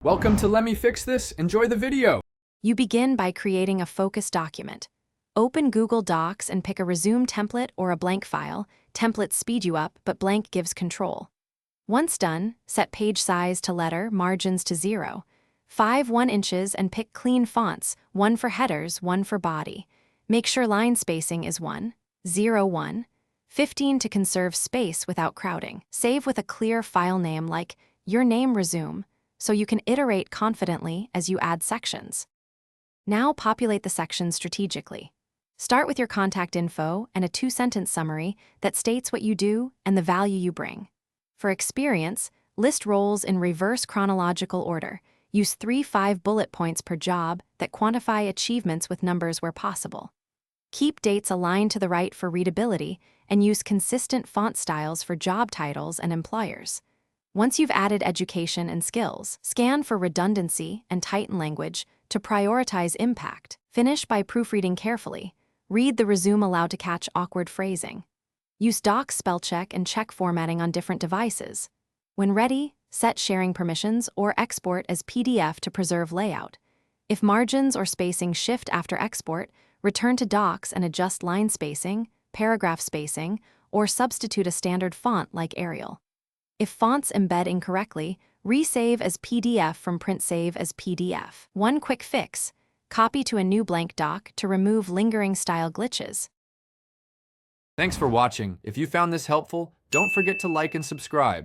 Welcome to Let Me Fix This. Enjoy the video. You begin by creating a focus document. Open Google Docs and pick a resume template or a blank file. Templates speed you up, but blank gives control. Once done, set page size to letter, margins to 0. 5 1 inches and pick clean fonts, 1 for headers, 1 for body. Make sure line spacing is 1, 0, 1. 15 to conserve space without crowding. Save with a clear file name like Your Name Resume, so you can iterate confidently as you add sections. Now populate the sections strategically. Start with your contact info and a 2-sentence summary that states what you do and the value you bring. For experience, list roles in reverse chronological order. Use 3-5 bullet points per job that quantify achievements with numbers where possible. Keep dates aligned to the right for readability and use consistent font styles for job titles and employers. Once you've added education and skills, scan for redundancy and tighten language to prioritize impact. Finish by proofreading carefully. Read the resume aloud to catch awkward phrasing. Use docs spell check and check formatting on different devices. When ready, set sharing permissions or export as PDF to preserve layout. If margins or spacing shift after export, return to docs and adjust line spacing, paragraph spacing, or substitute a standard font like Arial. If fonts embed incorrectly, resave as PDF from print save as PDF. One quick fix: copy to a new blank doc to remove lingering style glitches. Thanks for watching. If you found this helpful, don't forget to like and subscribe.